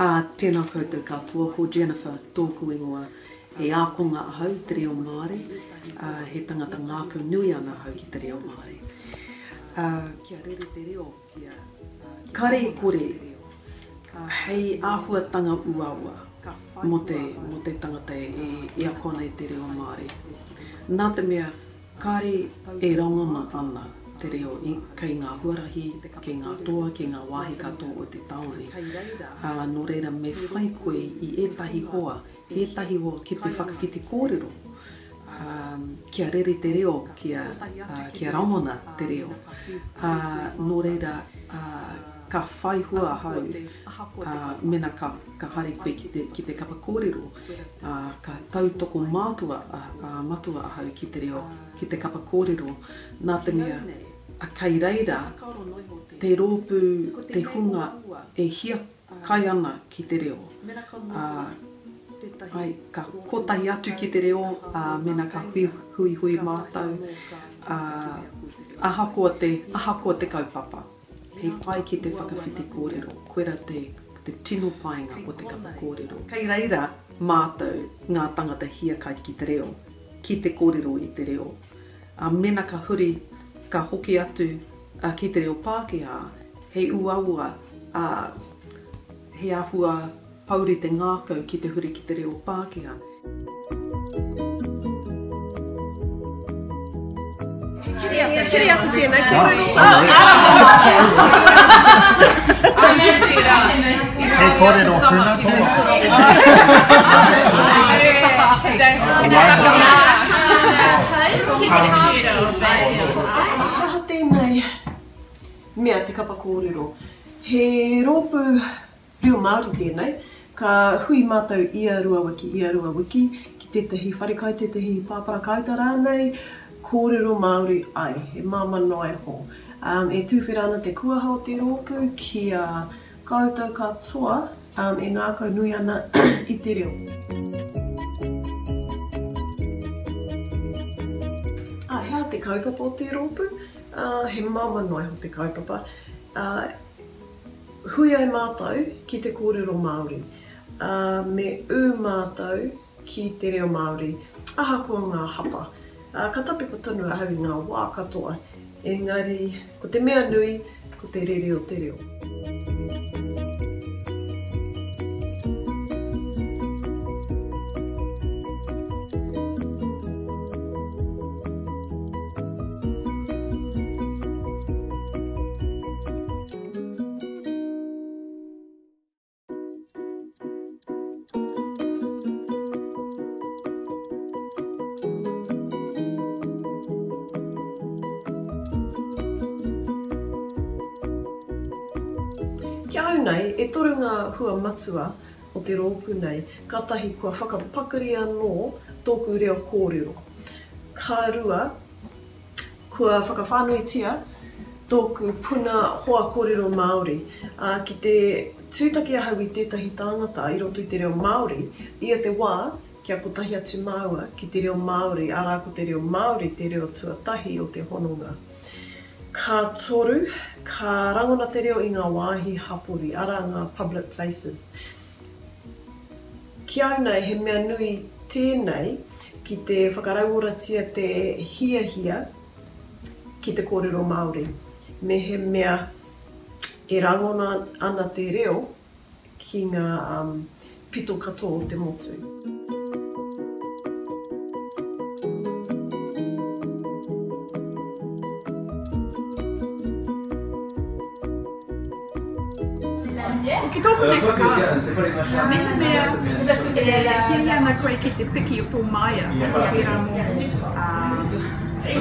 Tēnā koutou katoa, ko Jennifer, tōku ingoa, he ākonga ahau te reo Māori, he tangata ngākau nui ana ahau ki te reo Māori. Kia rere te reo, kare kore, hei āhurutanga uaua mo te tangata e a konei te reo Māori. Nā te mea, kare e rangama ana te reo kei ngā huarahi, kei ngā toa, kei ngā wāhi katoa o te taone. Nō reira me whai koe i ētahi hoa ki te whakawhiti kōrero. Kia rere te reo, kia rangona te reo. Nō reira, ka whai hua hau, mena ka hare koe ki te Kapa Kōrero, ka tautoko matua ahau ki te reo, ki te Kapa Kōrero. Nā te mea, kei reira, te rōpū, te hunga e hia kai ana ki te reo. Ka kotahi atu ki te reo, mena ka hui mātou, ahakoa te kaupapa. Hei pai ki te whakawhiti kōrero, koera te tino painga o te Kapa Kōrero. Kei reira mātou ngā tangata hia kai ki te reo, ki te kōrero i te reo. Mena ka huri, ka hoki atu ki te reo Pākehā, hei uaua, he ahua pauri te ngākau ki te huri ki te reo Pākehā. Kiri atu tēnei kōrero. Hei kōrero puna Tēnei mea te Kapa Kōrero. He rōpū reo Māori tēnei, ka hui mātou ia rua wiki, ki tētahi wharekai, tētahi pāpara kautara nei, kōrero Māori ai, he māmano ai ho. E tūwhera ana te kuaha o te rōpū kia koutou katoa, e ngākau nui ana i te reo. Hea te kaupapa o te rōpū, he māmano ai ho te kaupapa. Hui ai mātou ki te kōrero Māori, me mātou ki te reo Māori, ahakoa ngā hapa. Ka tapiko tonu ahau i ngā wā katoa, engari ko te mea nui, ko te rere o te reo. Kia au nei, e toru ngā hua matua o te rōpū nei, ka tahi kua whakapakari anō tōku reo kōrero. Ka rua, kua whakawhānuitia tōku puna hoa kōrero Māori. Ki te tūtaki ahau i tētahi tāngata i roto i te reo Māori, ia te wā, kia kotahi atu māua ki te reo Māori, arā ko te reo Māori, te reo tuatahi o te hononga. Ka toru, ka rangona te reo i ngā wāhi hapori, ara ngā public places. Ki au nei, he mea nui tēnei ki te whakarauoratia te hiahia ki te kōrero Māori. Me he mea e rangona ana te reo ki ngā pito katoa o te motu. Ki tōku nei whakaata, me mea hiahia na koe ki te piki o tō maia, pera mō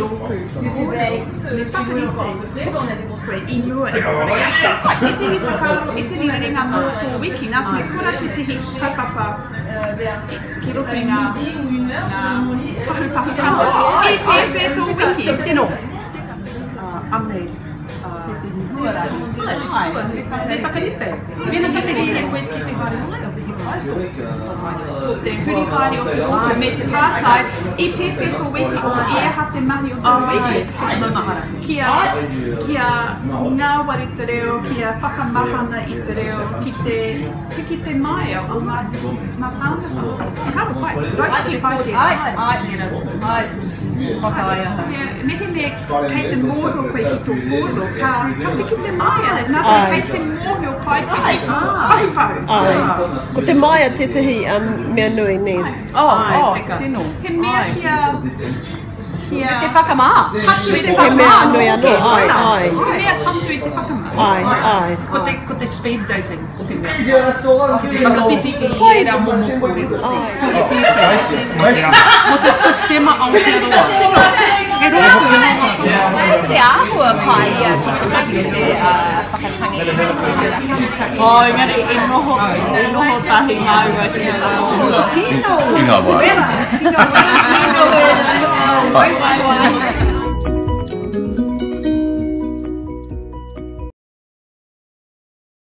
rōpū. Me whakariko koe ingoa e koreata. E te hi whakaaro, e te ringa mō tō wiki, nā te me kura te tihi kaupapa ki roto i ngā pahu katoa. E pēwhē tō wiki, tēnō. Ame. Me whakarite. Mena ka te rire koe ki te whare mai o te hiwai. Ko te huripāri o te rōpū me te pātai, I pewhi tō wehi o ēha te mahi o tō wehi. Kia ngā wari te reo, kia whakamahana I te reo, ki te mai o ngā tāngata. Kāro pai, roto te pai te ai. Whakaiata. Mehe me kei te mōhio koe ki tō pōro, ka piki te maia, nā tā kei te mōhio pai koe ki tō paupau. Ko te maia tētahi mea nui ni. Te tino. He mea kia te whakamā. Patu I te He mea whakamā. nui anō, ai. He mea patu I te whakamā. Ai. Ko te speed dating o te mea. Whakawhiti I hera momo kōrero. Ko te tīte. Ko te sistema Aotearoa. He rōpū. Te āhua pai ki te maki te whakatangi. Engari, e noho tahi maua ki te taho. Tino! Ingoa. Tino!